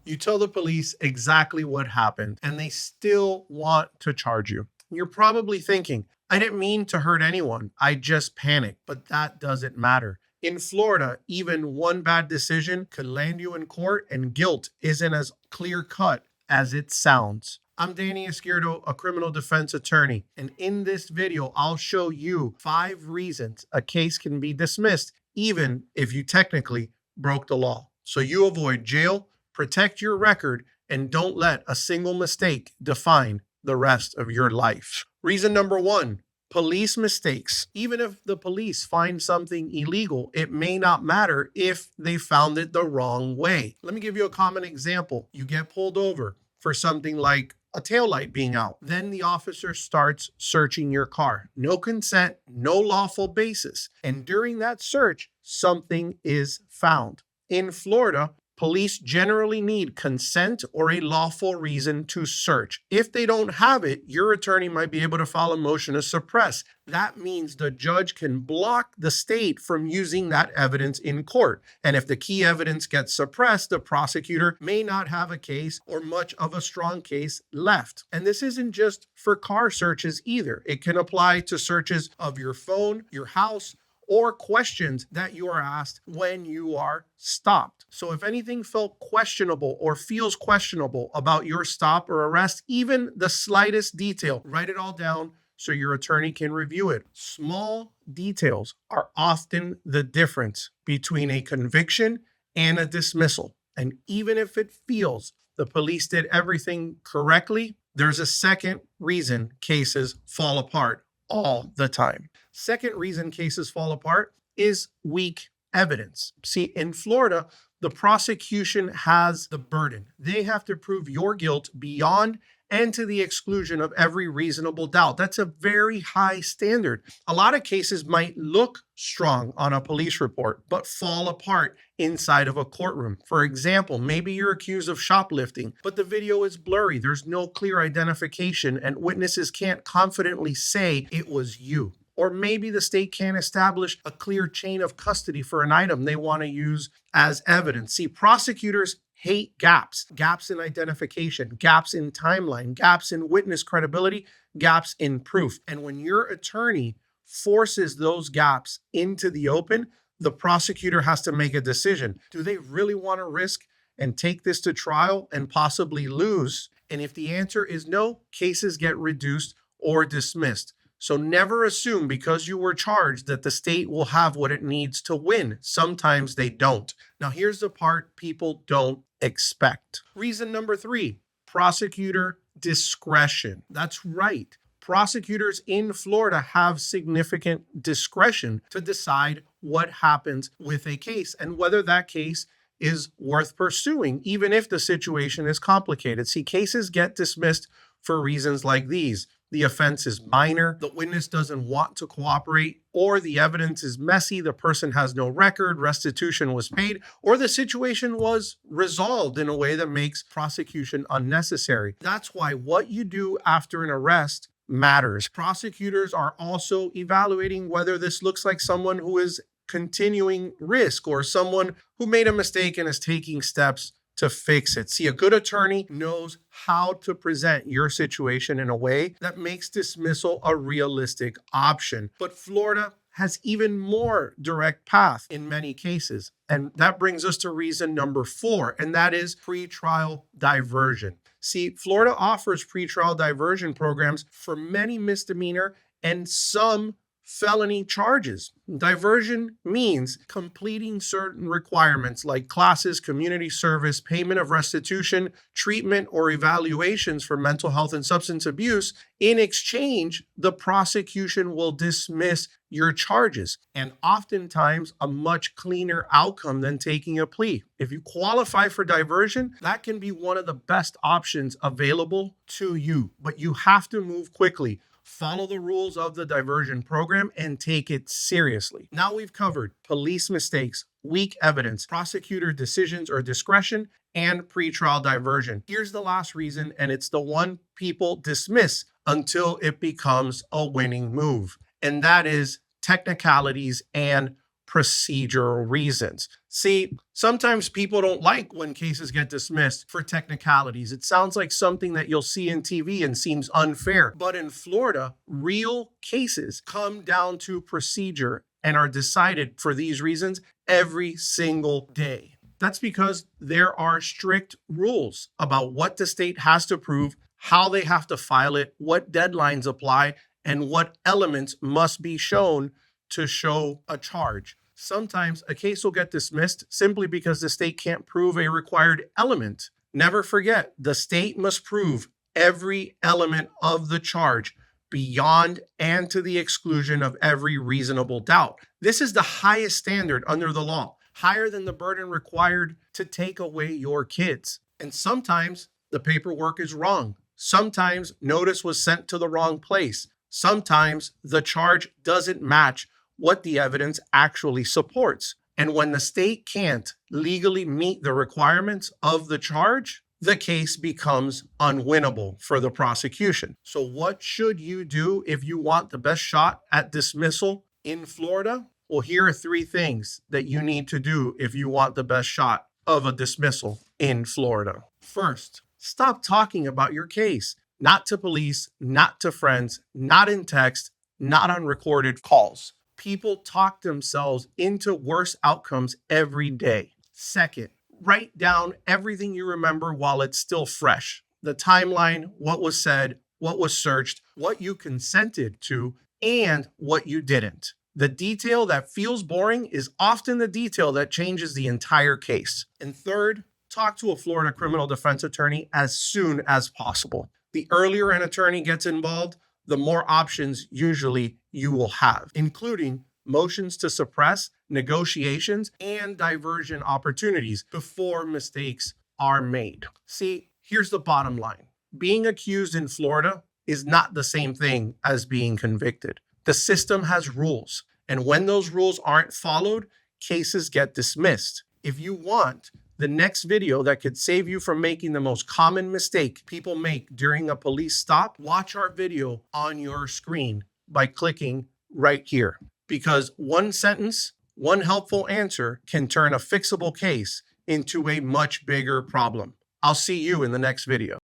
You tell the police exactly what happened, and they still want to charge you. You're probably thinking, I didn't mean to hurt anyone. I just panicked. But that doesn't matter. In Florida, even one bad decision could land you in court, and guilt isn't as clear cut as it sounds. I'm Danny Izquierdo, a criminal defense attorney, and in this video, I'll show you 5 reasons a case can be dismissed, even if you technically broke the law. So you avoid jail, protect your record, and don't let a single mistake define the rest of your life. Reason number 1, police mistakes. Even if the police find something illegal, it may not matter if they found it the wrong way. Let me give you a common example. You get pulled over for something like a taillight being out. Then the officer starts searching your car. No consent, no lawful basis. And during that search, something is found. In Florida, police generally need consent or a lawful reason to search. If they don't have it, your attorney might be able to file a motion to suppress. That means the judge can block the state from using that evidence in court. And if the key evidence gets suppressed, the prosecutor may not have a case or much of a strong case left. And this isn't just for car searches either. It can apply to searches of your phone, your house, or questions that you are asked when you are stopped. So if anything felt questionable or feels questionable about your stop or arrest, even the slightest detail, write it all down so your attorney can review it. Small details are often the difference between a conviction and a dismissal. And even if it feels the police did everything correctly, there's a second reason cases fall apart all the time. Second reason cases fall apart is weak evidence. See, in Florida, the prosecution has the burden. They have to prove your guilt beyond and to the exclusion of every reasonable doubt. That's a very high standard. A lot of cases might look strong on a police report, but fall apart inside of a courtroom. For example, maybe you're accused of shoplifting, but the video is blurry. There's no clear identification, and witnesses can't confidently say it was you. Or maybe the state can't establish a clear chain of custody for an item they want to use as evidence. See, prosecutors hate gaps in identification, gaps in timeline, gaps in witness credibility, gaps in proof. And when your attorney forces those gaps into the open, the prosecutor has to make a decision. Do they really want to risk and take this to trial and possibly lose? And if the answer is no, cases get reduced or dismissed. So never assume because you were charged that the state will have what it needs to win. Sometimes they don't. Now here's the part people don't expect. Reason number 3, prosecutor discretion. That's right. Prosecutors in Florida have significant discretion to decide what happens with a case and whether that case is worth pursuing, even if the situation is complicated. See, cases get dismissed for reasons like these. The offense is minor, the witness doesn't want to cooperate, or the evidence is messy, the person has no record, restitution was paid, or the situation was resolved in a way that makes prosecution unnecessary. That's why what you do after an arrest matters. Prosecutors are also evaluating whether this looks like someone who is continuing risk or someone who made a mistake and is taking steps to fix it. See, a good attorney knows how to present your situation in a way that makes dismissal a realistic option. But Florida has even more direct path in many cases. And that brings us to reason number 4, and that is pretrial diversion. See, Florida offers pretrial diversion programs for many misdemeanor and some felony charges. Diversion means completing certain requirements like classes, community service, payment of restitution, treatment, or evaluations for mental health and substance abuse. In exchange, the prosecution will dismiss your charges, and oftentimes a much cleaner outcome than taking a plea. If you qualify for diversion, that can be one of the best options available to you, but you have to move quickly. Follow the rules of the diversion program and take it seriously. Now we've covered police mistakes, weak evidence, prosecutor decisions or discretion, and pretrial diversion. Here's the last reason, and it's the one people dismiss until it becomes a winning move, and that is technicalities and procedural reasons. See, sometimes people don't like when cases get dismissed for technicalities. It sounds like something that you'll see in TV and seems unfair. But in Florida, real cases come down to procedure and are decided for these reasons every single day. That's because there are strict rules about what the state has to prove, how they have to file it, what deadlines apply, and what elements must be shown to show a charge. Sometimes a case will get dismissed simply because the state can't prove a required element. Never forget, the state must prove every element of the charge beyond and to the exclusion of every reasonable doubt. This is the highest standard under the law, higher than the burden required to take away your kids. And sometimes the paperwork is wrong. Sometimes notice was sent to the wrong place. Sometimes the charge doesn't match what the evidence actually supports. And when the state can't legally meet the requirements of the charge, the case becomes unwinnable for the prosecution. So what should you do if you want the best shot at dismissal in Florida? Well, here are 3 things that you need to do if you want the best shot of a dismissal in Florida. First, stop talking about your case. Not to police, not to friends, not in text, not on recorded calls. People talk themselves into worse outcomes every day. Second, write down everything you remember while it's still fresh. The timeline, what was said, what was searched, what you consented to, and what you didn't. The detail that feels boring is often the detail that changes the entire case. And third, talk to a Florida criminal defense attorney as soon as possible. The earlier an attorney gets involved, the more options usually you will have, including motions to suppress, negotiations, and diversion opportunities before mistakes are made. See, here's the bottom line. Being accused in Florida is not the same thing as being convicted. The system has rules, and when those rules aren't followed, cases get dismissed. If you want the next video that could save you from making the most common mistake people make during a police stop, watch our video on your screen by clicking right here. Because one sentence, one helpful answer can turn a fixable case into a much bigger problem. I'll see you in the next video.